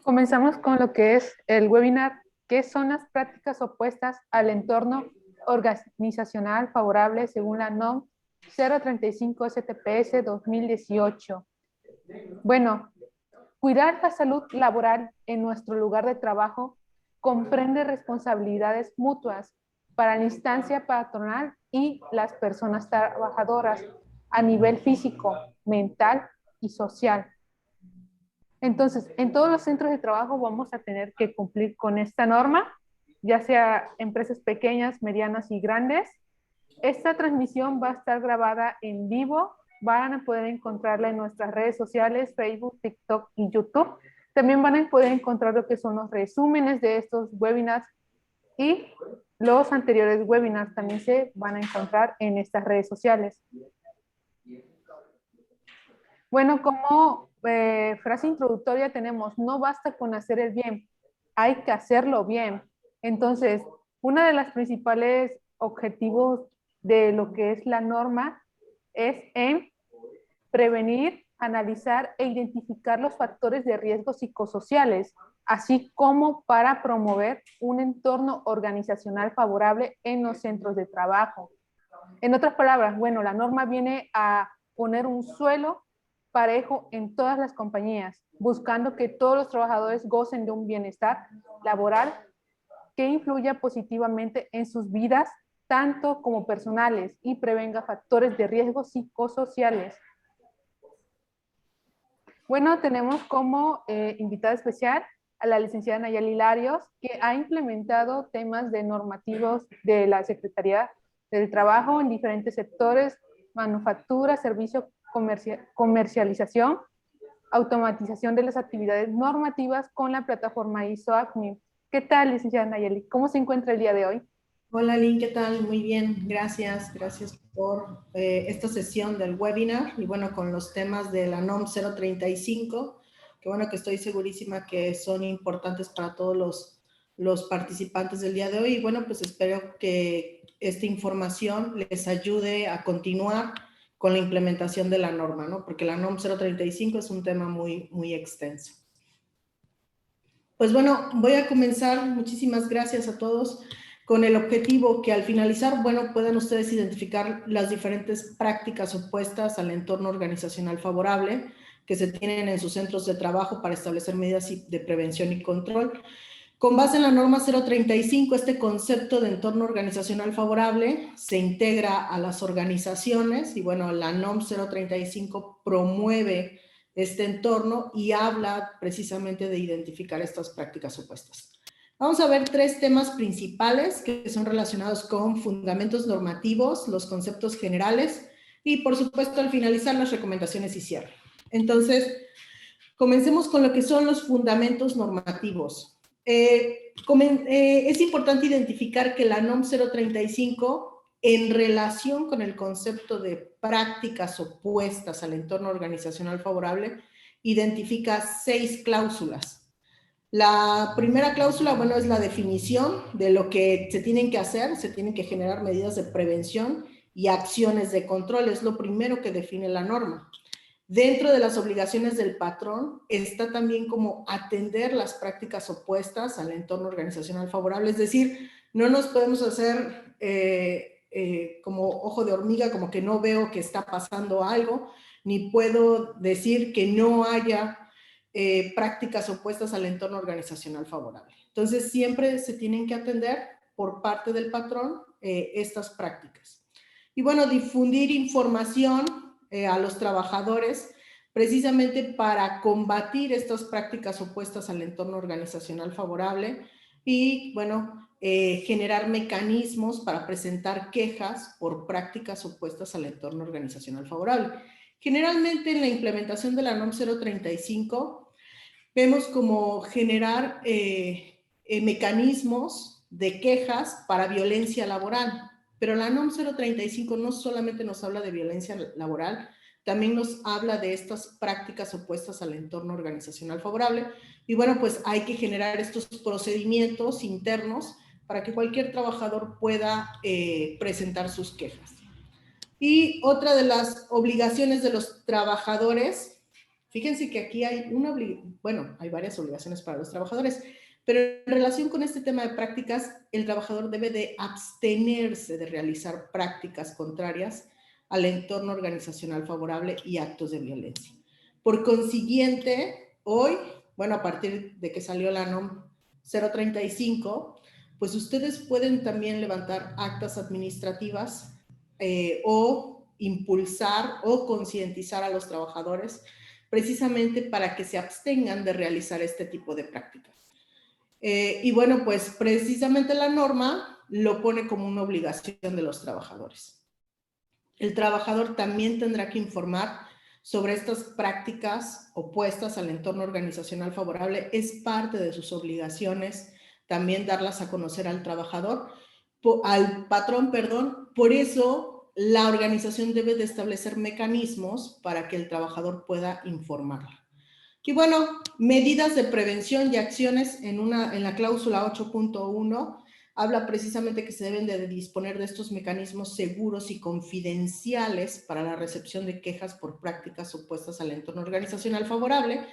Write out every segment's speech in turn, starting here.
Comenzamos con lo que es el webinar, ¿qué son las prácticas opuestas al entorno organizacional favorable según la NOM 035 STPS 2018? Bueno, cuidar la salud laboral en nuestro lugar de trabajo comprende responsabilidades mutuas para la instancia patronal y las personas trabajadoras a nivel físico, mental y social. Entonces, en todos los centros de trabajo vamos a tener que cumplir con esta norma, ya sea empresas pequeñas, medianas y grandes. Esta transmisión va a estar grabada en vivo. Van a poder encontrarla en nuestras redes sociales, Facebook, TikTok y YouTube. También van a poder encontrar lo que son los resúmenes de estos webinars y los anteriores webinars también se van a encontrar en estas redes sociales. Bueno, como frase introductoria tenemos, no basta con hacer el bien, hay que hacerlo bien. Entonces, una de las principales objetivos de lo que es la norma es en prevenir, analizar e identificar los factores de riesgo psicosociales, así como para promover un entorno organizacional favorable en los centros de trabajo. En otras palabras, bueno, la norma viene a poner un suelo parejo en todas las compañías, buscando que todos los trabajadores gocen de un bienestar laboral que influya positivamente en sus vidas, tanto como personales, y prevenga factores de riesgo psicosociales. Bueno, tenemos como invitada especial a la licenciada Nayeli Larios, que ha implementado temas de normativos de la Secretaría del Trabajo en diferentes sectores: manufactura, servicio, comercialización, automatización de las actividades normativas con la plataforma ISO-ACMI. ¿Qué tal, licenciada Nayeli? ¿Cómo se encuentra el día de hoy? Hola, Lynn, ¿qué tal? Muy bien, gracias. Gracias por esta sesión del webinar y bueno, con los temas de la NOM 035, que bueno, que estoy segurísima que son importantes para todos los participantes del día de hoy y bueno, pues espero que esta información les ayude a continuar con la implementación de la norma, ¿no? Porque la NOM 035 es un tema muy extenso. Pues bueno, voy a comenzar. Muchísimas gracias a todos, con el objetivo que al finalizar, bueno, puedan ustedes identificar las diferentes prácticas opuestas al entorno organizacional favorable que se tienen en sus centros de trabajo para establecer medidas de prevención y control. Con base en la norma 035, este concepto de entorno organizacional favorable se integra a las organizaciones y bueno, la NOM 035 promueve este entorno y habla precisamente de identificar estas prácticas opuestas. Vamos a ver tres temas principales que son relacionados con fundamentos normativos, los conceptos generales y, por supuesto, al finalizar las recomendaciones y cierre. Entonces, comencemos con lo que son los fundamentos normativos. Es importante identificar que la NOM 035, en relación con el concepto de prácticas opuestas al entorno organizacional favorable, identifica 6 cláusulas. La primera cláusula, bueno, es la definición de lo que se tienen que hacer. Se tienen que generar medidas de prevención y acciones de control. Es lo primero que define la norma. Dentro de las obligaciones del patrón está también como atender las prácticas opuestas al entorno organizacional favorable. Es decir, no nos podemos hacer como ojo de hormiga, como que no veo que está pasando algo, ni puedo decir que no haya prácticas opuestas al entorno organizacional favorable. Entonces, siempre se tienen que atender por parte del patrón estas prácticas. Y bueno, difundir información a los trabajadores precisamente para combatir estas prácticas opuestas al entorno organizacional favorable y, bueno, generar mecanismos para presentar quejas por prácticas opuestas al entorno organizacional favorable. Generalmente en la implementación de la NOM 035 vemos como generar mecanismos de quejas para violencia laboral, pero la NOM 035 no solamente nos habla de violencia laboral, también nos habla de estas prácticas opuestas al entorno organizacional favorable y bueno, pues hay que generar estos procedimientos internos para que cualquier trabajador pueda presentar sus quejas. Y otra de las obligaciones de los trabajadores Fíjense que aquí hay hay varias obligaciones para los trabajadores, pero en relación con este tema de prácticas, el trabajador debe de abstenerse de realizar prácticas contrarias al entorno organizacional favorable y actos de violencia. Por consiguiente, hoy, a partir de que salió la NOM 035, pues ustedes pueden también levantar actas administrativas o impulsar o concientizar a los trabajadores precisamente para que se abstengan de realizar este tipo de prácticas. Y bueno, pues precisamente la norma lo pone como una obligación de los trabajadores. El trabajador también tendrá que informar sobre estas prácticas opuestas al entorno organizacional favorable. Es parte de sus obligaciones también darlas a conocer al trabajador, al patrón, perdón. Por eso la organización debe de establecer mecanismos para que el trabajador pueda informarla. Y bueno, medidas de prevención y acciones en la cláusula 8.1 habla precisamente que se deben de disponer de estos mecanismos seguros y confidenciales para la recepción de quejas por prácticas opuestas al entorno organizacional favorable.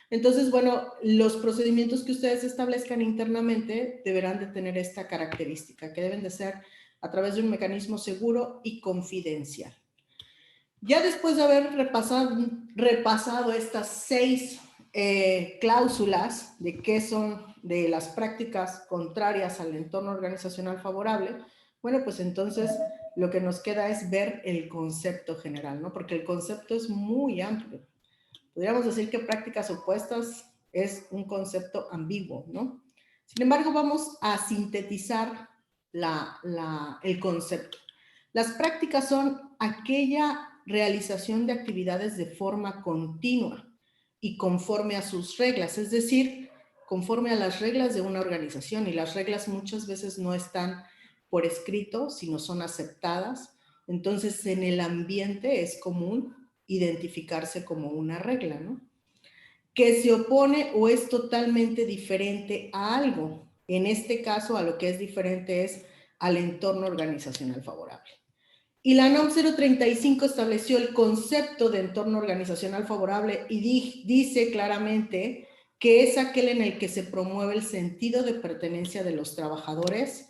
Entonces, bueno, los procedimientos que ustedes establezcan internamente deberán de tener esta característica, que deben de ser a través de un mecanismo seguro y confidencial. Ya después de haber repasado estas 6 cláusulas de qué son de las prácticas contrarias al entorno organizacional favorable, bueno, pues entonces lo que nos queda es ver el concepto general, ¿no? Porque el concepto es muy amplio. Podríamos decir que prácticas opuestas es un concepto ambiguo, ¿no? Sin embargo, vamos a sintetizar el concepto. Las prácticas son aquella realización de actividades de forma continua y conforme a sus reglas, es decir, conforme a las reglas de una organización, y las reglas muchas veces no están por escrito, sino son aceptadas. Entonces, en el ambiente es común identificarse como una regla, ¿no? Que se opone o es totalmente diferente a algo. En este caso, a lo que es diferente es al entorno organizacional favorable. Y la NOM 035 estableció el concepto de entorno organizacional favorable y dice claramente que es aquel en el que se promueve el sentido de pertenencia de los trabajadores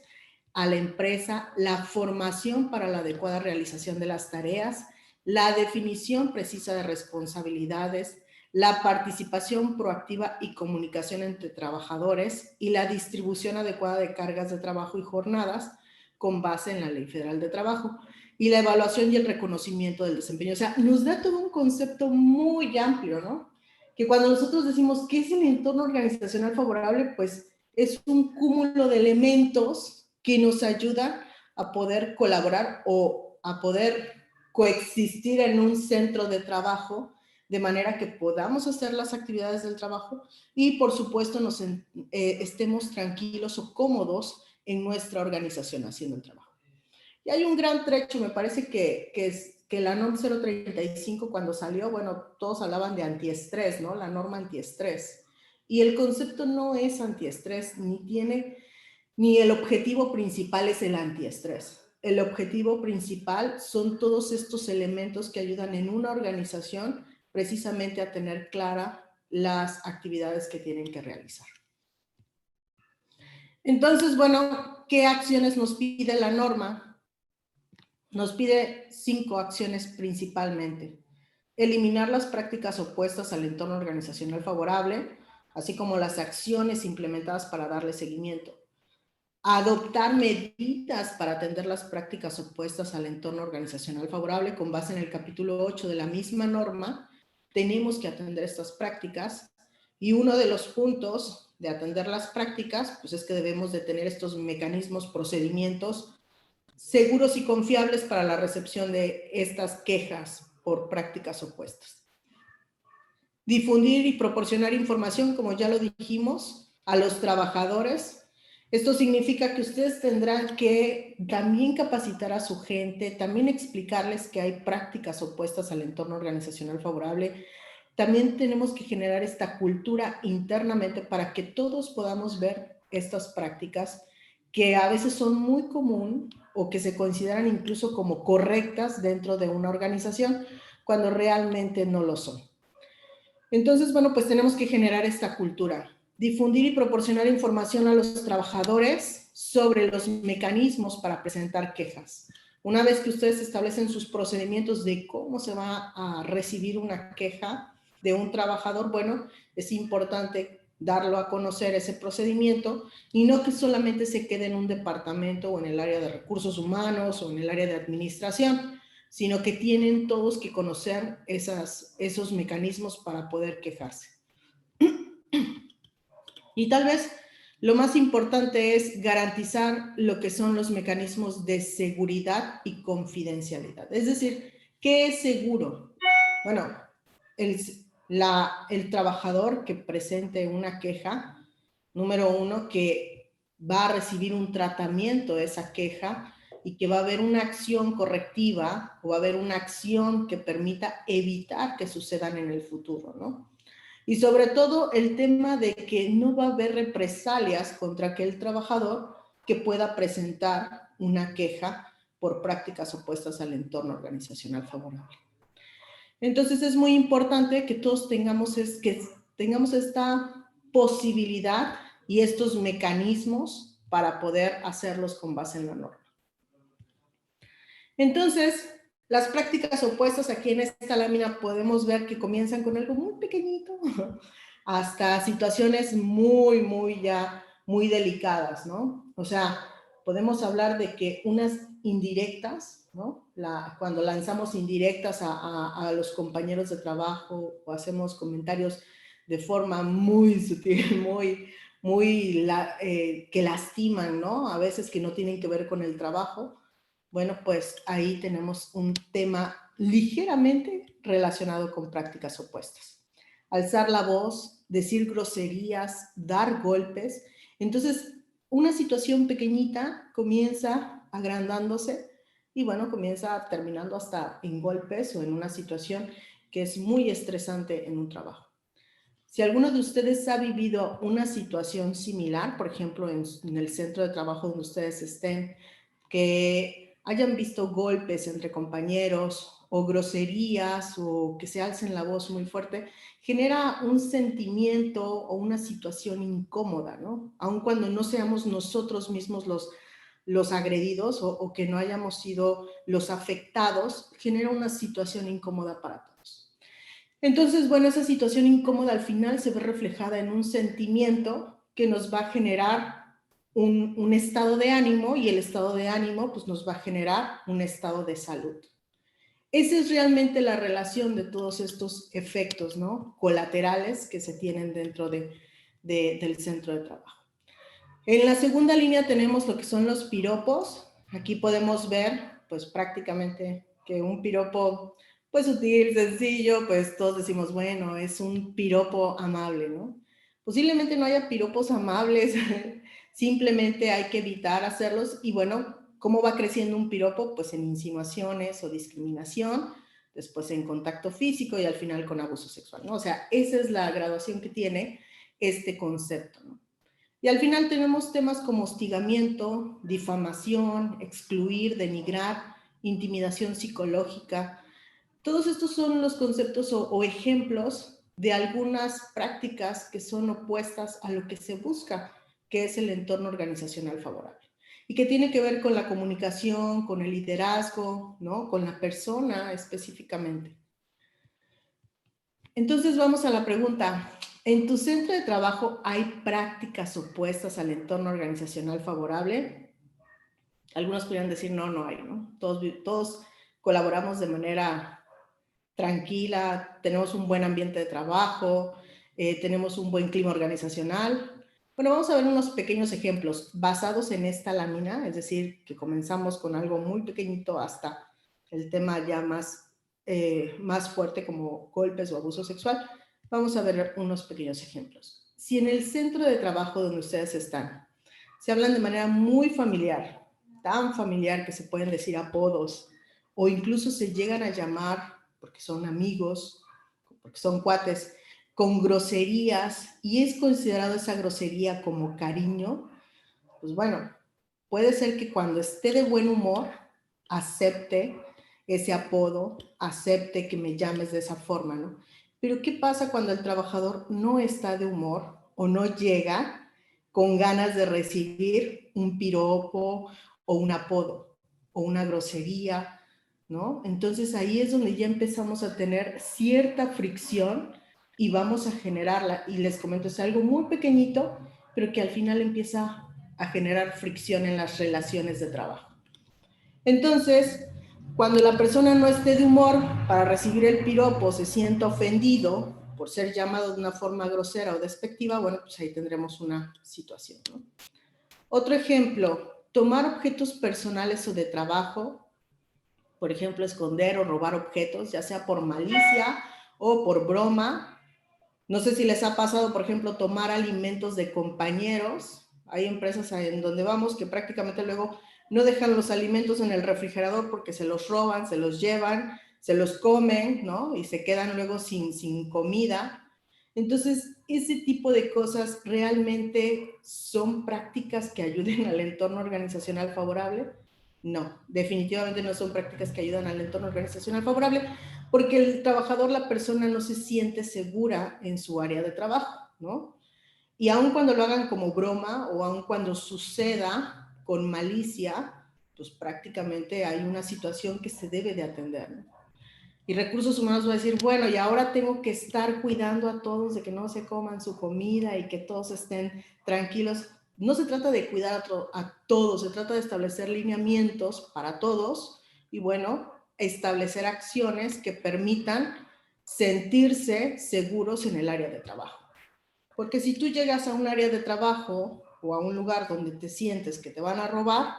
a la empresa, la formación para la adecuada realización de las tareas, la definición precisa de responsabilidades, la participación proactiva y comunicación entre trabajadores y la distribución adecuada de cargas de trabajo y jornadas con base en la Ley Federal de Trabajo, y la evaluación y el reconocimiento del desempeño. O sea, nos da todo un concepto muy amplio, ¿no? Que cuando nosotros decimos ¿qué es el entorno organizacional favorable? Pues es un cúmulo de elementos que nos ayudan a poder colaborar o a poder coexistir en un centro de trabajo de manera que podamos hacer las actividades del trabajo y, por supuesto, estemos tranquilos o cómodos en nuestra organización haciendo el trabajo. Y hay un gran trecho, me parece que la NOM 035 cuando salió, bueno, todos hablaban de antiestrés, ¿no? La norma antiestrés. Y el concepto no es antiestrés, ni el objetivo principal es el antiestrés. El objetivo principal son todos estos elementos que ayudan en una organización precisamente a tener clara las actividades que tienen que realizar. Entonces, bueno, ¿qué acciones nos pide la norma? Nos pide 5 acciones principalmente. Eliminar las prácticas opuestas al entorno organizacional favorable, así como las acciones implementadas para darle seguimiento. Adoptar medidas para atender las prácticas opuestas al entorno organizacional favorable con base en el capítulo 8 de la misma norma. Tenemos que atender estas prácticas y uno de los puntos de atender las prácticas pues es que debemos de tener estos mecanismos, procedimientos seguros y confiables para la recepción de estas quejas por prácticas opuestas. Difundir y proporcionar información, como ya lo dijimos, a los trabajadores. Esto significa que ustedes tendrán que también capacitar a su gente, también explicarles que hay prácticas opuestas al entorno organizacional favorable. También tenemos que generar esta cultura internamente para que todos podamos ver estas prácticas que a veces son muy común o que se consideran incluso como correctas dentro de una organización cuando realmente no lo son. Entonces, bueno, pues tenemos que generar esta cultura, difundir y proporcionar información a los trabajadores sobre los mecanismos para presentar quejas. Una vez que ustedes establecen sus procedimientos de cómo se va a recibir una queja de un trabajador, bueno, es importante darlo a conocer ese procedimiento y no que solamente se quede en un departamento o en el área de recursos humanos o en el área de administración, sino que tienen todos que conocer esos mecanismos para poder quejarse. Y tal vez lo más importante es garantizar lo que son los mecanismos de seguridad y confidencialidad. Es decir, ¿qué es seguro? Bueno, el trabajador que presente una queja, número uno, que va a recibir un tratamiento de esa queja y que va a haber una acción correctiva o va a haber una acción que permita evitar que sucedan en el futuro, ¿no? Y sobre todo el tema de que no va a haber represalias contra aquel trabajador que pueda presentar una queja por prácticas opuestas al entorno organizacional favorable. Entonces es muy importante que todos tengamos esta posibilidad y estos mecanismos para poder hacerlos con base en la norma. Entonces, las prácticas opuestas aquí en esta lámina podemos ver que comienzan con algo muy pequeñito hasta situaciones muy delicadas, ¿no? O sea, podemos hablar de que unas indirectas, ¿no? Cuando lanzamos indirectas a los compañeros de trabajo o hacemos comentarios de forma muy sutil, que lastiman, ¿no? A veces que no tienen que ver con el trabajo. Bueno, pues ahí tenemos un tema ligeramente relacionado con prácticas opuestas. Alzar la voz, decir groserías, dar golpes. Entonces, una situación pequeñita comienza agrandándose y bueno, comienza terminando hasta en golpes o en una situación que es muy estresante en un trabajo. Si alguno de ustedes ha vivido una situación similar, por ejemplo, en el centro de trabajo donde ustedes estén, que hayan visto golpes entre compañeros o groserías o que se alcen la voz muy fuerte, genera un sentimiento o una situación incómoda, ¿no? Aun cuando no seamos nosotros mismos los agredidos o que no hayamos sido los afectados, genera una situación incómoda para todos. Entonces, bueno, esa situación incómoda al final se ve reflejada en un sentimiento que nos va a generar un estado de ánimo y el estado de ánimo pues nos va a generar un estado de salud. Esa es realmente la relación de todos estos efectos, ¿no? Colaterales que se tienen dentro del centro de trabajo. En la segunda línea tenemos lo que son los piropos. Aquí podemos ver pues prácticamente que un piropo pues sutil, sencillo, pues todos decimos, bueno, es un piropo amable, ¿no? Posiblemente no haya piropos amables, simplemente hay que evitar hacerlos y bueno, ¿cómo va creciendo un piropo? Pues en insinuaciones o discriminación, después en contacto físico y al final con abuso sexual, ¿no? O sea, esa es la graduación que tiene este concepto, ¿no? Y al final tenemos temas como hostigamiento, difamación, excluir, denigrar, intimidación psicológica. Todos estos son los conceptos o ejemplos de algunas prácticas que son opuestas a lo que se busca, que es el entorno organizacional favorable. Y que tiene que ver con la comunicación, con el liderazgo, ¿no? Con la persona específicamente. Entonces vamos a la pregunta. ¿En tu centro de trabajo hay prácticas opuestas al entorno organizacional favorable? Algunos podrían decir no, no hay, ¿no? Todos colaboramos de manera tranquila, tenemos un buen ambiente de trabajo, tenemos un buen clima organizacional. Bueno, vamos a ver unos pequeños ejemplos basados en esta lámina, es decir, que comenzamos con algo muy pequeñito hasta el tema ya más fuerte como golpes o abuso sexual. Vamos a ver unos pequeños ejemplos. Si en el centro de trabajo donde ustedes están se hablan de manera muy familiar, tan familiar que se pueden decir apodos o incluso se llegan a llamar porque son amigos, porque son cuates, con groserías y es considerado esa grosería como cariño, pues bueno, puede ser que cuando esté de buen humor acepte ese apodo, acepte que me llames de esa forma, ¿no? Pero ¿qué pasa cuando el trabajador no está de humor o no llega con ganas de recibir un piropo o un apodo o una grosería, ¿no? Entonces ahí es donde ya empezamos a tener cierta fricción y vamos a generarla. Y les comento, es algo muy pequeñito, pero que al final empieza a generar fricción en las relaciones de trabajo. Entonces, cuando la persona no esté de humor para recibir el piropo, se sienta ofendido por ser llamado de una forma grosera o despectiva, bueno, pues ahí tendremos una situación, ¿no? Otro ejemplo, tomar objetos personales o de trabajo, por ejemplo, esconder o robar objetos, ya sea por malicia o por broma. No sé si les ha pasado, por ejemplo, tomar alimentos de compañeros. Hay empresas en donde vamos que prácticamente luego no dejan los alimentos en el refrigerador porque se los roban, se los llevan, se los comen, ¿no? Y se quedan luego sin comida. Entonces, ese tipo de cosas realmente son prácticas que ayuden al entorno organizacional favorable. No, definitivamente no son prácticas que ayudan al entorno organizacional favorable, porque el trabajador, la persona no se siente segura en su área de trabajo, ¿no? Y aun cuando lo hagan como broma o aun cuando suceda con malicia, pues prácticamente hay una situación que se debe de atender, ¿no? Y recursos humanos va a decir, bueno, y ahora tengo que estar cuidando a todos de que no se coman su comida y que todos estén tranquilos. No se trata de cuidar a todos, se trata de establecer lineamientos para todos y bueno, establecer acciones que permitan sentirse seguros en el área de trabajo. Porque si tú llegas a un área de trabajo o a un lugar donde te sientes que te van a robar,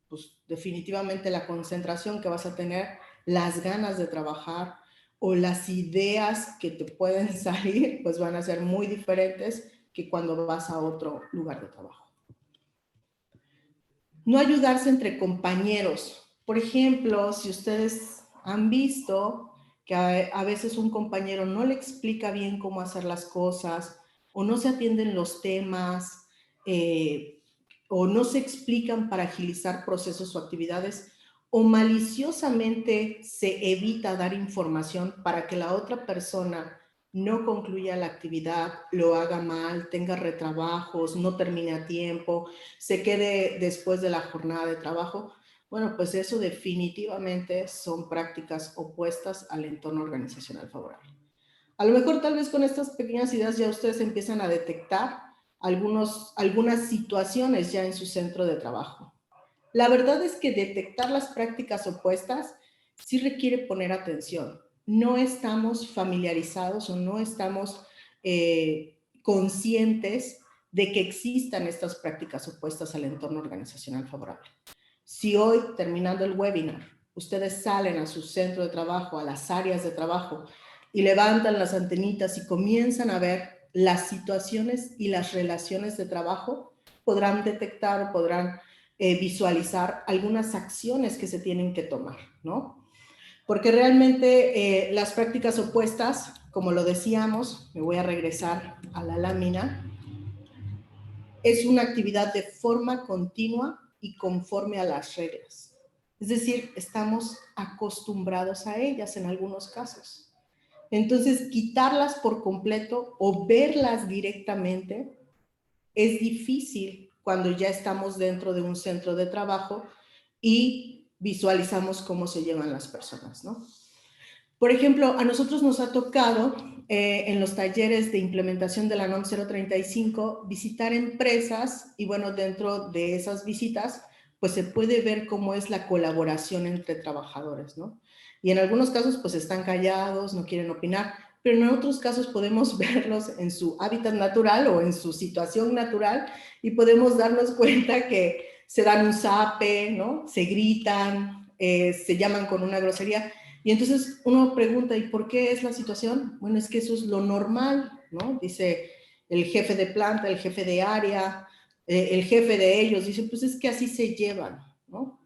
pues definitivamente la concentración que vas a tener, las ganas de trabajar o las ideas que te pueden salir, pues van a ser muy diferentes que cuando vas a otro lugar de trabajo. No ayudarse entre compañeros. Por ejemplo, si ustedes han visto que a veces un compañero no le explica bien cómo hacer las cosas o no se atienden los temas o no se explican para agilizar procesos o actividades o maliciosamente se evita dar información para que la otra persona no concluya la actividad, lo haga mal, tenga retrabajos, no termine a tiempo, se quede después de la jornada de trabajo, bueno, pues eso definitivamente son prácticas opuestas al entorno organizacional favorable. A lo mejor tal vez con estas pequeñas ideas ya ustedes empiezan a detectar algunas situaciones ya en su centro de trabajo. La verdad es que detectar las prácticas opuestas sí requiere poner atención. No estamos familiarizados o no estamos conscientes de que existan estas prácticas opuestas al entorno organizacional favorable. Si hoy, terminando el webinar, ustedes salen a su centro de trabajo, a las áreas de trabajo, y levantan las antenitas y comienzan a ver las situaciones y las relaciones de trabajo, podrán detectar o podrán visualizar algunas acciones que se tienen que tomar, ¿no? Porque realmente las prácticas opuestas, como lo decíamos, me voy a regresar a la lámina, es una actividad de forma continua y conforme a las reglas. Es decir, estamos acostumbrados a ellas en algunos casos. Entonces, quitarlas por completo o verlas directamente es difícil cuando ya estamos dentro de un centro de trabajo y visualizamos cómo se llevan las personas, ¿no? Por ejemplo, a nosotros nos ha tocado en los talleres de implementación de la NOM 035 visitar empresas y bueno, dentro de esas visitas pues se puede ver cómo es la colaboración entre trabajadores, ¿no? Y en algunos casos pues están callados, no quieren opinar, pero en otros casos podemos verlos en su hábitat natural o en su situación natural y podemos darnos cuenta que se dan un zape, ¿no? Se gritan, se llaman con una grosería. Y entonces uno pregunta, ¿y por qué es la situación? Bueno, es que eso es lo normal, ¿no? Dice el jefe de planta, el jefe de área, el jefe de ellos, dice, pues es que así se llevan, ¿no?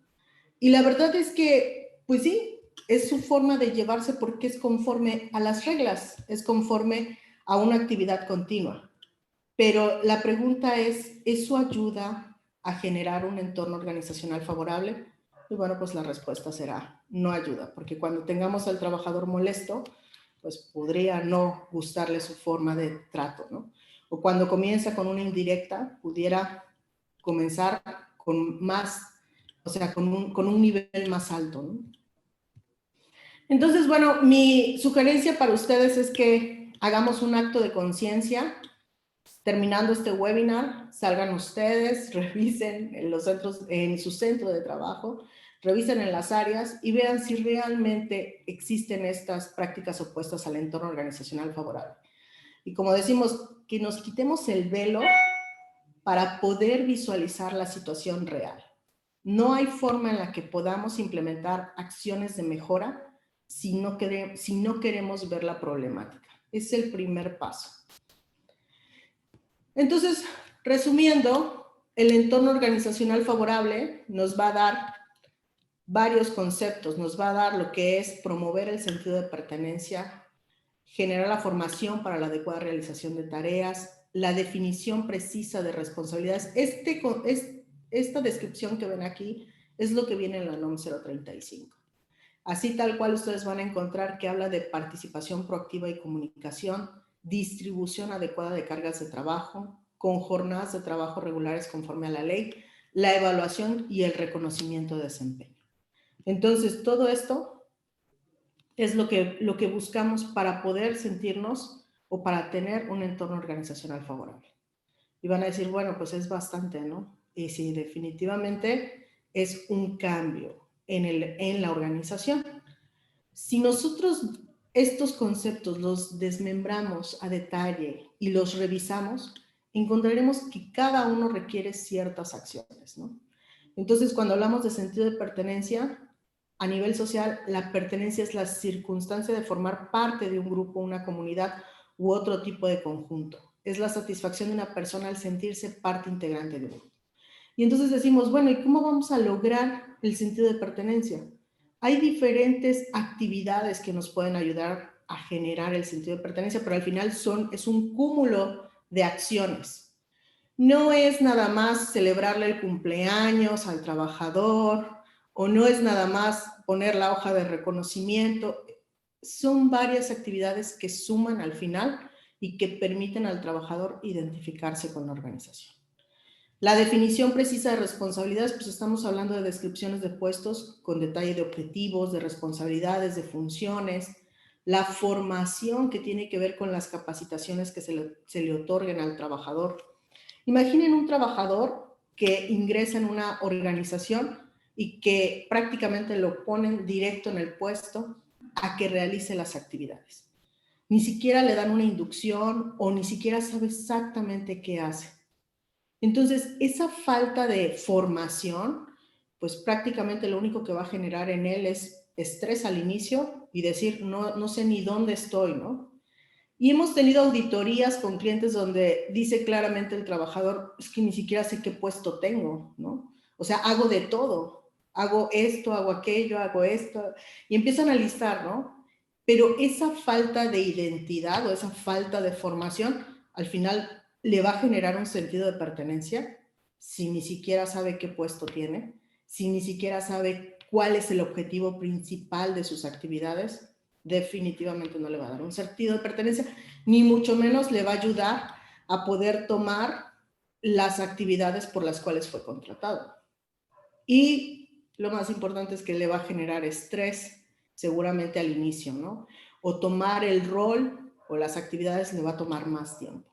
Y la verdad es que, pues sí, es su forma de llevarse porque es conforme a las reglas, es conforme a una actividad continua. Pero la pregunta es, ¿eso ayuda a generar un entorno organizacional favorable? Y bueno, pues la respuesta será, no ayuda, porque cuando tengamos al trabajador molesto, pues podría no gustarle su forma de trato, ¿no? O cuando comienza con una indirecta, pudiera comenzar con más, o sea, con un nivel más alto, ¿no? Entonces, bueno, mi sugerencia para ustedes es que hagamos un acto de conciencia. Terminando este webinar, salgan ustedes, revisen en los centros, en su centro de trabajo, revisen en las áreas y vean si realmente existen estas prácticas opuestas al entorno organizacional favorable. Y como decimos, que nos quitemos el velo para poder visualizar la situación real. No hay forma en la que podamos implementar acciones de mejora si no queremos ver la problemática. Es el primer paso. Entonces, resumiendo, el entorno organizacional favorable nos va a dar varios conceptos. Nos va a dar lo que es promover el sentido de pertenencia, generar la formación para la adecuada realización de tareas, la definición precisa de responsabilidades. Esta descripción que ven aquí es lo que viene en la NOM 035. Así tal cual ustedes van a encontrar que habla de participación proactiva y comunicación, distribución adecuada de cargas de trabajo, con jornadas de trabajo regulares conforme a la ley, la evaluación y el reconocimiento de desempeño. Entonces, todo esto es lo que buscamos para poder sentirnos o para tener un entorno organizacional favorable. Y van a decir, bueno, pues es bastante, ¿no? Y sí, definitivamente es un cambio en la organización. Si nosotros estos conceptos los desmembramos a detalle y los revisamos, encontraremos que cada uno requiere ciertas acciones, ¿no? Entonces, cuando hablamos de sentido de pertenencia, a nivel social, la pertenencia es la circunstancia de formar parte de un grupo, una comunidad u otro tipo de conjunto. Es la satisfacción de una persona al sentirse parte integrante de un grupo. Y entonces decimos, bueno, ¿y cómo vamos a lograr el sentido de pertenencia? Hay diferentes actividades que nos pueden ayudar a generar el sentido de pertenencia, pero al final es un cúmulo de acciones. No es nada más celebrarle el cumpleaños al trabajador, o no es nada más poner la hoja de reconocimiento. Son varias actividades que suman al final y que permiten al trabajador identificarse con la organización. La definición precisa de responsabilidades, pues estamos hablando de descripciones de puestos con detalle de objetivos, de responsabilidades, de funciones, la formación que tiene que ver con las capacitaciones que se le otorguen al trabajador. Imaginen un trabajador que ingresa en una organización y que prácticamente lo ponen directo en el puesto a que realice las actividades. Ni siquiera le dan una inducción o ni siquiera sabe exactamente qué hace. Entonces, esa falta de formación, pues prácticamente lo único que va a generar en él es estrés al inicio y decir, no sé ni dónde estoy, ¿no? Y hemos tenido auditorías con clientes donde dice claramente el trabajador, es que ni siquiera sé qué puesto tengo, ¿no? O sea, hago de todo, hago esto, hago aquello, hago esto, y empiezan a listar, ¿no? Pero esa falta de identidad o esa falta de formación, al final le va a generar un sentido de pertenencia si ni siquiera sabe qué puesto tiene, si ni siquiera sabe cuál es el objetivo principal de sus actividades. Definitivamente no le va a dar un sentido de pertenencia, ni mucho menos le va a ayudar a poder tomar las actividades por las cuales fue contratado. Y lo más importante es que le va a generar estrés seguramente al inicio, ¿no? O tomar el rol o las actividades le va a tomar más tiempo.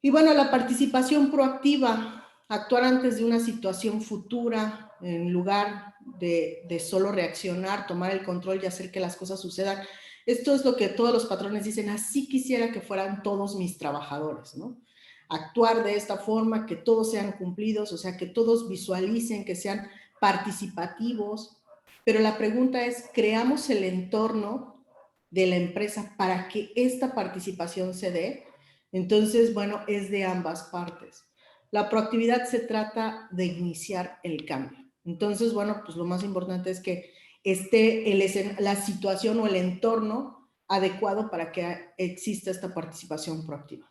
Y bueno, la participación proactiva, actuar antes de una situación futura en lugar de solo reaccionar, tomar el control y hacer que las cosas sucedan. Esto es lo que todos los patrones dicen, así quisiera que fueran todos mis trabajadores, ¿no? Actuar de esta forma, que todos sean cumplidos, o sea, que todos visualicen, que sean participativos. Pero la pregunta es, ¿creamos el entorno de la empresa para que esta participación se dé? Entonces, bueno, es de ambas partes. La proactividad se trata de iniciar el cambio. Entonces, bueno, pues lo más importante es que esté la situación o el entorno adecuado para que exista esta participación proactiva.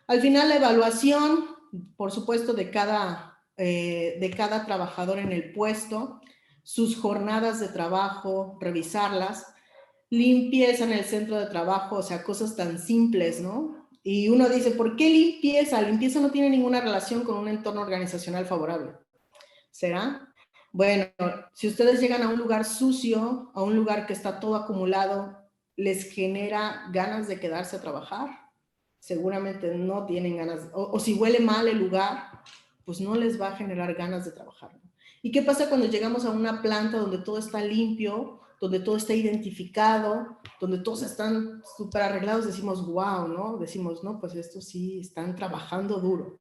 Al final, la evaluación, por supuesto, de cada trabajador en el puesto, sus jornadas de trabajo, revisarlas, limpieza en el centro de trabajo, o sea, cosas tan simples, ¿no? Y uno dice, ¿por qué limpieza? Limpieza no tiene ninguna relación con un entorno organizacional favorable. ¿Será? Bueno, si ustedes llegan a un lugar sucio, a un lugar que está todo acumulado, ¿les genera ganas de quedarse a trabajar? Seguramente no tienen ganas, o si huele mal el lugar, pues no les va a generar ganas de trabajar, ¿no? ¿Y qué pasa cuando llegamos a una planta donde todo está limpio, donde todo está identificado, donde todos están súper arreglados? Decimos, wow, ¿no? Decimos, no, pues estos sí están trabajando duro.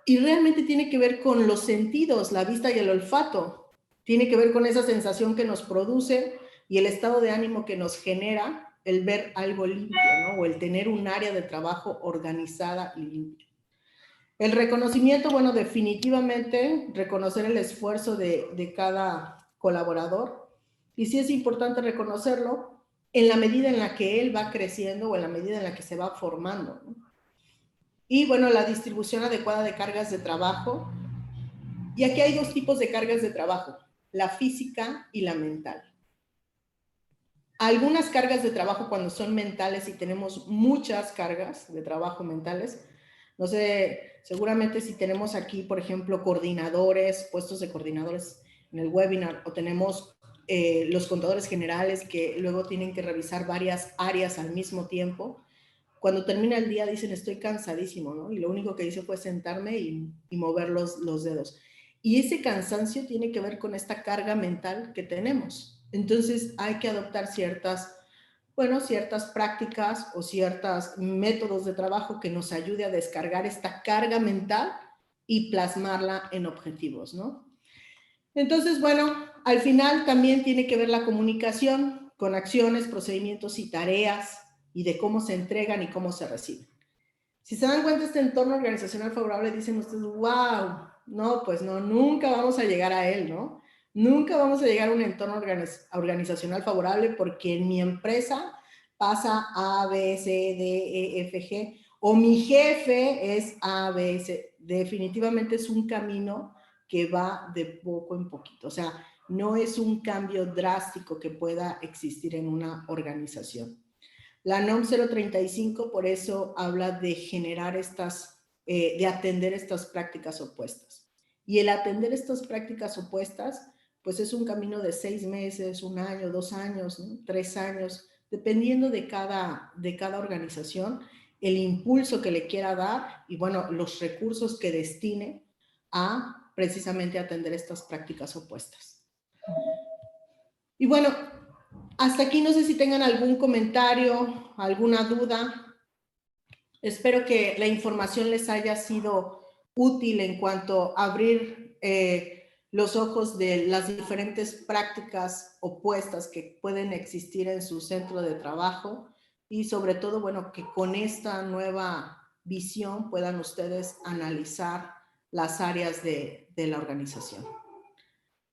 Y realmente tiene que ver con los sentidos, la vista y el olfato. Tiene que ver con esa sensación que nos produce y el estado de ánimo que nos genera el ver algo limpio, ¿no? O el tener un área de trabajo organizada y limpia. El reconocimiento, bueno, definitivamente reconocer el esfuerzo de cada colaborador. Y sí es importante reconocerlo en la medida en la que él va creciendo o en la medida en la que se va formando, ¿no? Y bueno, la distribución adecuada de cargas de trabajo. Y aquí hay dos tipos de cargas de trabajo, la física y la mental. Algunas cargas de trabajo cuando son mentales y tenemos muchas cargas de trabajo mentales, no sé, seguramente si tenemos aquí, por ejemplo, coordinadores, puestos de coordinadores en el webinar, o tenemos los contadores generales que luego tienen que revisar varias áreas al mismo tiempo. Cuando termina el día dicen, estoy cansadísimo, ¿no? Y lo único que hice fue sentarme y mover los dedos. Y ese cansancio tiene que ver con esta carga mental que tenemos. Entonces hay que adoptar ciertas prácticas o ciertos métodos de trabajo que nos ayude a descargar esta carga mental y plasmarla en objetivos, ¿no? Entonces, bueno, al final también tiene que ver la comunicación con acciones, procedimientos y tareas y de cómo se entregan y cómo se reciben. Si se dan cuenta, este entorno organizacional favorable, dicen ustedes, wow, no, pues no, nunca vamos a llegar a él, ¿no? Nunca vamos a llegar a un entorno organizacional favorable porque en mi empresa pasa A, B, C, D, E, F, G, o mi jefe es A, B, C. Definitivamente es un camino que va de poco en poquito. O sea, no es un cambio drástico que pueda existir en una organización. La NOM 035 por eso habla de generar de atender estas prácticas opuestas. Y el atender estas prácticas opuestas, pues es un camino de 6 meses, 1 año, 2 años, ¿no? 3 años, dependiendo de cada organización, el impulso que le quiera dar y, bueno, los recursos que destine a precisamente atender estas prácticas opuestas. Y bueno, hasta aquí no sé si tengan algún comentario, alguna duda. Espero que la información les haya sido útil en cuanto a abrir los ojos de las diferentes prácticas opuestas que pueden existir en su centro de trabajo y sobre todo, bueno, que con esta nueva visión puedan ustedes analizar las áreas de la organización.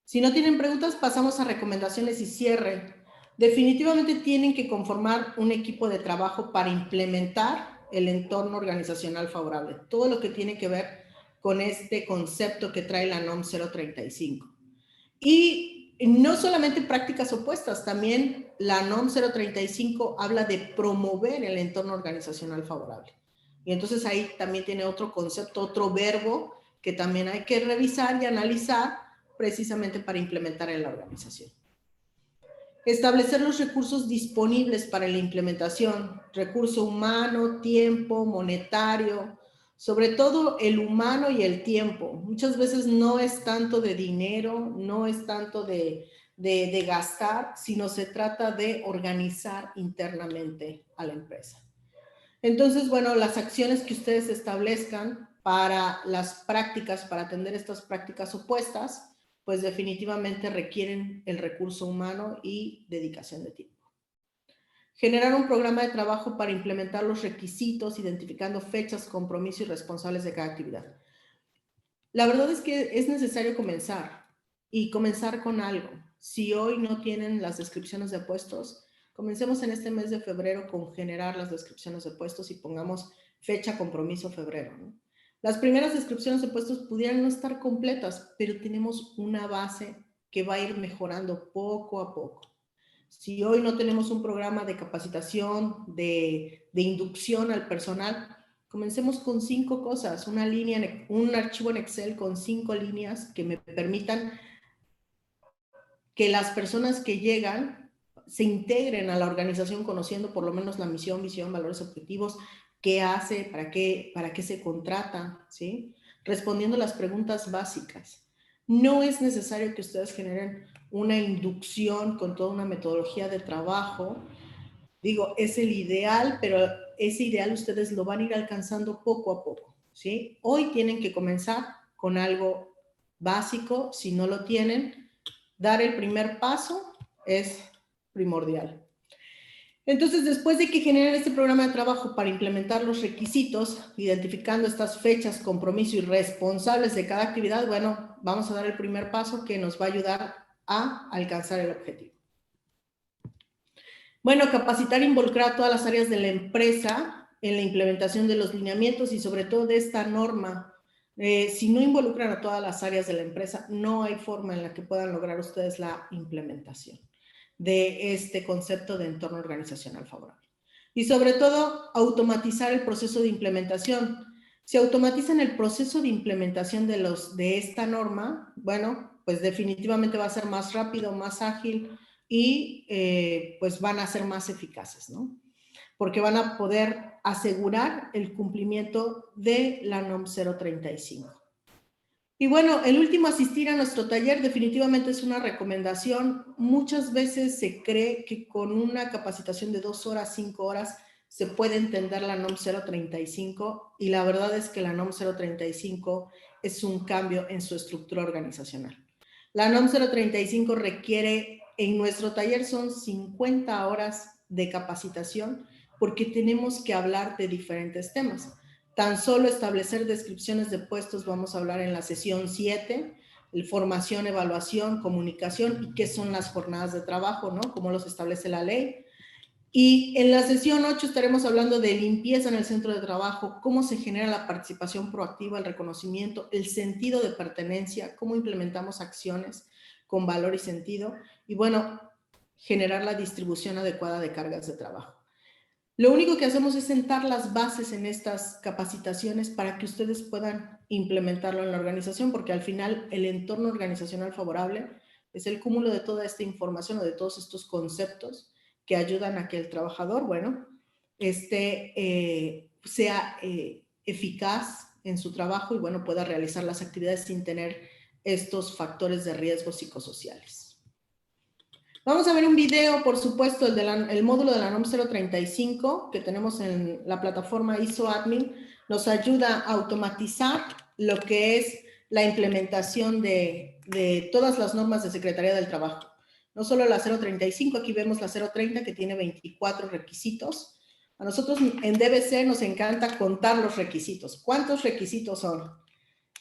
Si no tienen preguntas, pasamos a recomendaciones y cierre. Definitivamente tienen que conformar un equipo de trabajo para implementar el entorno organizacional favorable. Todo lo que tiene que ver con este concepto que trae la NOM 035. Y no solamente prácticas opuestas, también la NOM 035 habla de promover el entorno organizacional favorable. Y entonces ahí también tiene otro concepto, otro verbo que también hay que revisar y analizar precisamente para implementar en la organización. Establecer los recursos disponibles para la implementación, recurso humano, tiempo, monetario, sobre todo el humano y el tiempo. Muchas veces no es tanto de dinero, no es tanto de gastar, sino se trata de organizar internamente a la empresa. Entonces, bueno, las acciones que ustedes establezcan para las prácticas, para atender estas prácticas opuestas, pues definitivamente requieren el recurso humano y dedicación de tiempo. Generar un programa de trabajo para implementar los requisitos, identificando fechas, compromisos y responsables de cada actividad. La verdad es que es necesario comenzar y comenzar con algo. Si hoy no tienen las descripciones de puestos, comencemos en este mes de febrero con generar las descripciones de puestos y pongamos fecha, compromiso, febrero, ¿no? Las primeras descripciones de puestos pudieran no estar completas, pero tenemos una base que va a ir mejorando poco a poco. Si hoy no tenemos un programa de capacitación, de inducción al personal, comencemos con 5 cosas, un archivo en Excel con 5 líneas que me permitan que las personas que llegan se integren a la organización conociendo por lo menos la misión, visión, valores, objetivos, qué hace, para qué se contrata, ¿sí? Respondiendo las preguntas básicas. No es necesario que ustedes generen una inducción con toda una metodología de trabajo. Digo, es el ideal, pero ese ideal ustedes lo van a ir alcanzando poco a poco, ¿sí? Hoy tienen que comenzar con algo básico. Si no lo tienen, dar el primer paso es primordial. Entonces, después de que generen este programa de trabajo para implementar los requisitos, identificando estas fechas, compromiso y responsables de cada actividad, bueno, vamos a dar el primer paso que nos va a ayudar a alcanzar el objetivo. Bueno, capacitar e involucrar a todas las áreas de la empresa en la implementación de los lineamientos y sobre todo de esta norma. Si no involucran a todas las áreas de la empresa, no hay forma en la que puedan lograr ustedes la implementación de este concepto de entorno organizacional favorable. Y sobre todo, automatizar el proceso de implementación. Si automatizan el proceso de implementación de esta norma, bueno, pues definitivamente va a ser más rápido, más ágil y pues van a ser más eficaces, ¿no? Porque van a poder asegurar el cumplimiento de la NOM 035. Y bueno, el último, asistir a nuestro taller definitivamente es una recomendación. Muchas veces se cree que con una capacitación de 2 horas, 5 horas, se puede entender la NOM 035 y la verdad es que la NOM 035 es un cambio en su estructura organizacional. La NOM 035 requiere, en nuestro taller son 50 horas de capacitación porque tenemos que hablar de diferentes temas. Tan solo establecer descripciones de puestos vamos a hablar en la sesión 7, formación, evaluación, comunicación y qué son las jornadas de trabajo, ¿no? Cómo los establece la ley. Y en la sesión 8 estaremos hablando de limpieza en el centro de trabajo, cómo se genera la participación proactiva, el reconocimiento, el sentido de pertenencia, cómo implementamos acciones con valor y sentido, y bueno, generar la distribución adecuada de cargas de trabajo. Lo único que hacemos es sentar las bases en estas capacitaciones para que ustedes puedan implementarlo en la organización, porque al final el entorno organizacional favorable es el cúmulo de toda esta información o de todos estos conceptos que ayudan a que el trabajador, bueno, sea eficaz en su trabajo y, bueno, pueda realizar las actividades sin tener estos factores de riesgo psicosociales. Vamos a ver un video, por supuesto, el módulo de la NOM 035 que tenemos en la plataforma ISO Admin. Nos ayuda a automatizar lo que es la implementación de todas las normas de Secretaría del Trabajo. No solo la 035, aquí vemos la 030 que tiene 24 requisitos. A nosotros en DBC nos encanta contar los requisitos. ¿Cuántos requisitos son?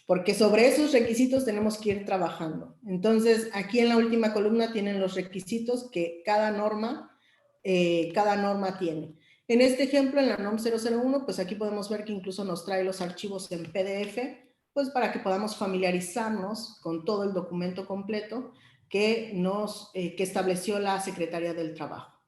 Porque sobre esos requisitos tenemos que ir trabajando. Entonces, aquí en la última columna tienen los requisitos que cada norma tiene. En este ejemplo, en la NOM 001, pues aquí podemos ver que incluso nos trae los archivos en PDF, pues para que podamos familiarizarnos con todo el documento completo que estableció la Secretaría del Trabajo.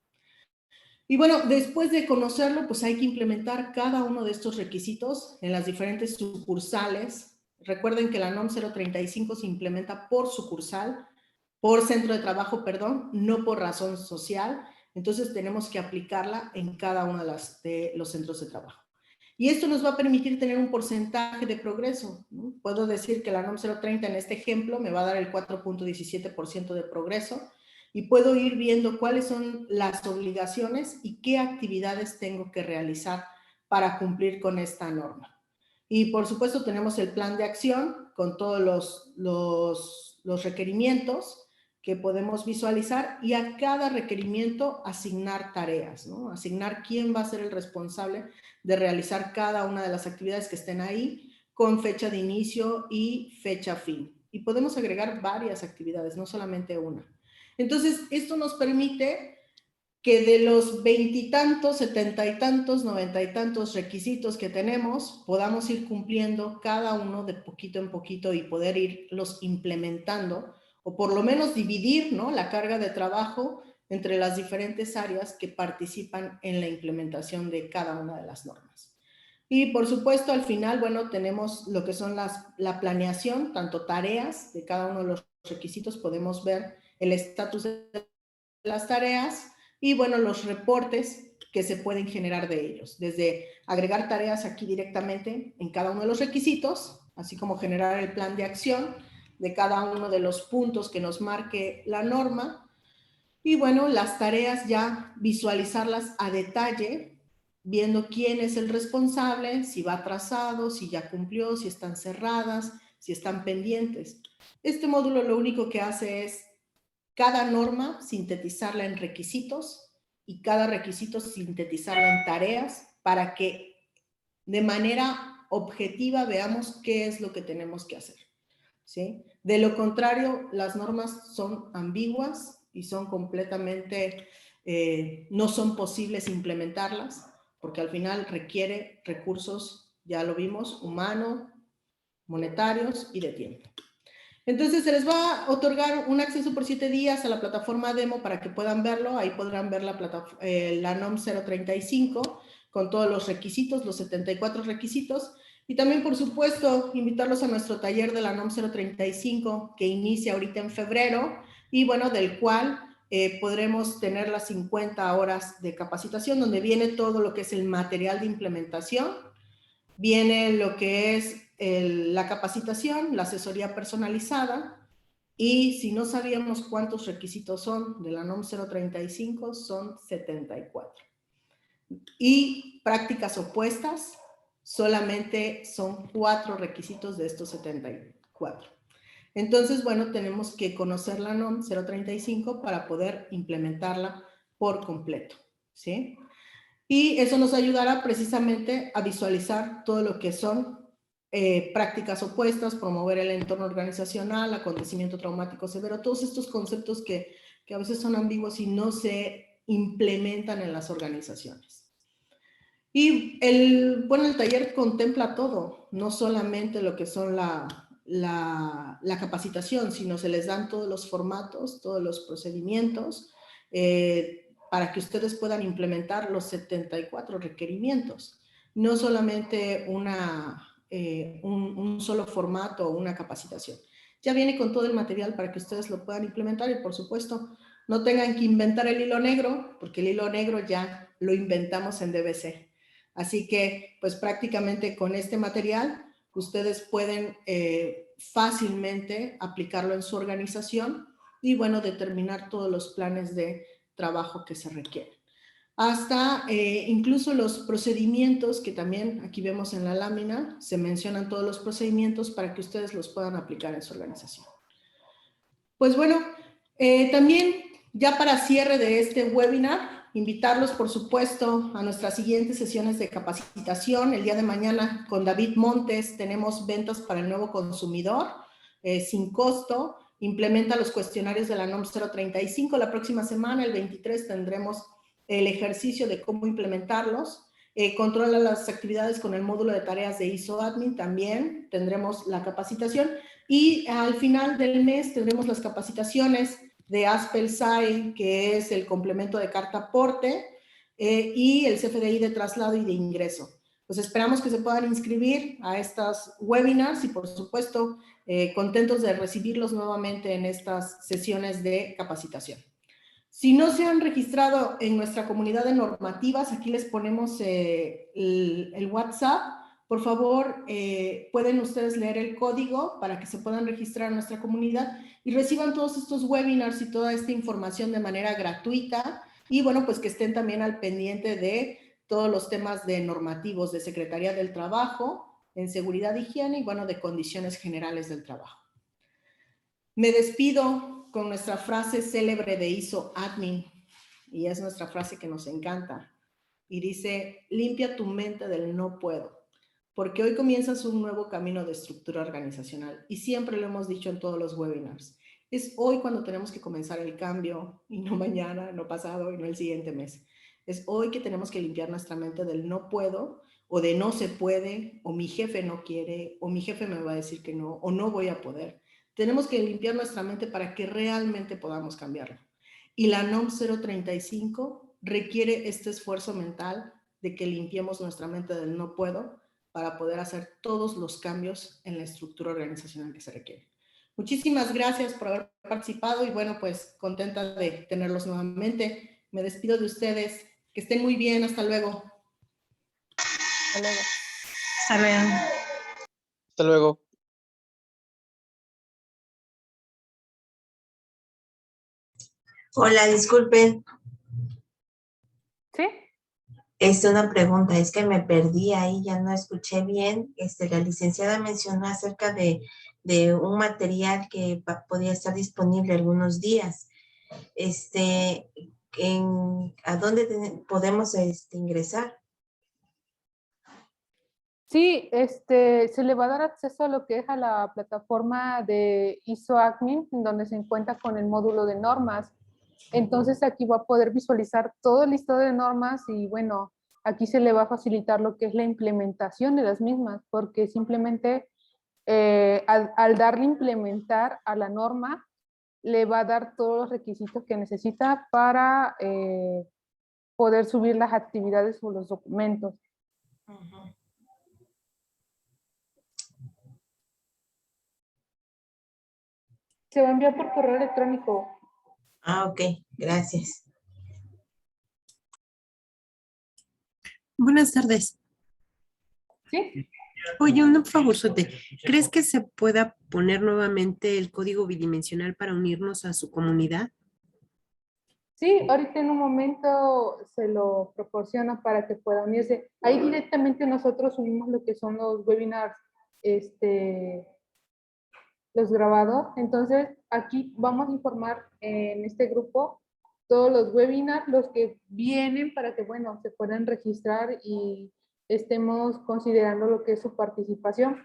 Y bueno, después de conocerlo, pues hay que implementar cada uno de estos requisitos en las diferentes sucursales. Recuerden que la NOM 035 se implementa por sucursal, por centro de trabajo, perdón, no por razón social. Entonces tenemos que aplicarla en cada uno de los centros de trabajo. Y esto nos va a permitir tener un porcentaje de progreso, ¿no? Puedo decir que la NOM 030 en este ejemplo me va a dar el 4.17% de progreso y puedo ir viendo cuáles son las obligaciones y qué actividades tengo que realizar para cumplir con esta norma. Y por supuesto tenemos el plan de acción con todos los requerimientos que podemos visualizar y a cada requerimiento asignar tareas, ¿no? Asignar quién va a ser el responsable de realizar cada una de las actividades que estén ahí con fecha de inicio y fecha fin. Y podemos agregar varias actividades, no solamente una. Entonces, esto nos permite que de los 20 y tantos, 70 y tantos, 90 y tantos requisitos que tenemos, podamos ir cumpliendo cada uno de poquito en poquito y poder irlos implementando, o por lo menos dividir, ¿no?, la carga de trabajo entre las diferentes áreas que participan en la implementación de cada una de las normas. Y por supuesto, al final, bueno, tenemos lo que son la planeación, tanto tareas de cada uno de los requisitos, podemos ver el estatus de las tareas y, bueno, los reportes que se pueden generar de ellos, desde agregar tareas aquí directamente en cada uno de los requisitos, así como generar el plan de acción de cada uno de los puntos que nos marque la norma. Y bueno, las tareas ya visualizarlas a detalle, viendo quién es el responsable, si va atrasado, si ya cumplió, si están cerradas, si están pendientes. Este módulo lo único que hace es cada norma sintetizarla en requisitos y cada requisito sintetizarla en tareas para que de manera objetiva veamos qué es lo que tenemos que hacer, ¿sí? De lo contrario, las normas son ambiguas y son completamente, no son posibles implementarlas, porque al final requiere recursos, ya lo vimos, humanos, monetarios y de tiempo. Entonces se les va a otorgar un acceso por 7 días a la plataforma demo para que puedan verlo. Ahí podrán ver la NOM 035 con todos los requisitos, los 74 requisitos. Y también, por supuesto, invitarlos a nuestro taller de la NOM 035 que inicia ahorita en febrero y, bueno, del cual podremos tener las 50 horas de capacitación donde viene todo lo que es el material de implementación, viene lo que es la capacitación, la asesoría personalizada, y si no sabíamos cuántos requisitos son de la NOM 035, son 74. Y prácticas opuestas, solamente son 4 requisitos de estos 74. Entonces, bueno, tenemos que conocer la NOM 035 para poder implementarla por completo, ¿sí? Y eso nos ayudará precisamente a visualizar todo lo que son prácticas opuestas, promover el entorno organizacional, acontecimiento traumático severo, todos estos conceptos que a veces son ambiguos y no se implementan en las organizaciones. Y el taller contempla todo, no solamente lo que son la capacitación, sino se les dan todos los formatos, todos los procedimientos, para que ustedes puedan implementar los 74 requerimientos. No solamente un solo formato o una capacitación. Ya viene con todo el material para que ustedes lo puedan implementar y, por supuesto, no tengan que inventar el hilo negro, porque el hilo negro ya lo inventamos en DBC. Así que, pues prácticamente con este material, ustedes pueden fácilmente aplicarlo en su organización y, bueno, determinar todos los planes de trabajo que se requieren. Hasta incluso los procedimientos que también aquí vemos en la lámina, se mencionan todos los procedimientos para que ustedes los puedan aplicar en su organización. Pues bueno, también ya para cierre de este webinar, invitarlos por supuesto a nuestras siguientes sesiones de capacitación. El día de mañana con David Montes tenemos ventas para el nuevo consumidor sin costo. Implementa los cuestionarios de la NOM 035. La próxima semana, el 23, tendremos el ejercicio de cómo implementarlos. Controla las actividades con el módulo de tareas de ISO Admin. También tendremos la capacitación. Y al final del mes tendremos las capacitaciones de Aspel-SAE, que es el complemento de carta aporte, y el CFDI de traslado y de ingreso. Pues esperamos que se puedan inscribir a estas webinars y, por supuesto, contentos de recibirlos nuevamente en estas sesiones de capacitación. Si no se han registrado en nuestra comunidad de normativas, aquí les ponemos el WhatsApp. Por favor, pueden ustedes leer el código para que se puedan registrar en nuestra comunidad y reciban todos estos webinars y toda esta información de manera gratuita. Y bueno, pues que estén también al pendiente de todos los temas de normativos de Secretaría del Trabajo, en seguridad, higiene y bueno, de condiciones generales del trabajo. Me despido con nuestra frase célebre de ISO Admin, y es nuestra frase que nos encanta, y dice: limpia tu mente del no puedo, porque hoy comienzas un nuevo camino de estructura organizacional, y siempre lo hemos dicho en todos los webinars, es hoy cuando tenemos que comenzar el cambio, y no mañana, no pasado, y no el siguiente mes. Es hoy que tenemos que limpiar nuestra mente del no puedo, o de no se puede, o mi jefe no quiere, o mi jefe me va a decir que no, o no voy a poder. Tenemos que limpiar nuestra mente para que realmente podamos cambiarlo. Y la NOM 035 requiere este esfuerzo mental de que limpiemos nuestra mente del no puedo para poder hacer todos los cambios en la estructura organizacional que se requiere. Muchísimas gracias por haber participado y bueno, pues contenta de tenerlos nuevamente. Me despido de ustedes. Que estén muy bien. Hasta luego. Hasta luego. Hasta luego. Hasta luego. Hola, disculpen. ¿Sí? Una pregunta, es que me perdí ahí, ya no escuché bien. La licenciada mencionó acerca de un material que podía estar disponible algunos días. ¿A dónde podemos ingresar? Sí, se le va a dar acceso a lo que es a la plataforma de ISO Admin, donde se encuentra con el módulo de normas. Entonces aquí va a poder visualizar todo el listado de normas y bueno, aquí se le va a facilitar lo que es la implementación de las mismas, porque simplemente al darle implementar a la norma, le va a dar todos los requisitos que necesita para poder subir las actividades o los documentos. Uh-huh. Se va a enviar por correo electrónico. Ah, ok, gracias. Buenas tardes. ¿Sí? Oye, un favorzote. ¿Crees que se pueda poner nuevamente el código bidimensional para unirnos a su comunidad? Sí, ahorita en un momento se lo proporciona para que pueda unirse. Ahí directamente nosotros subimos lo que son los webinars, los grabados. Entonces, aquí vamos a informar en este grupo todos los webinars, los que vienen para que, bueno, se puedan registrar y estemos considerando lo que es su participación.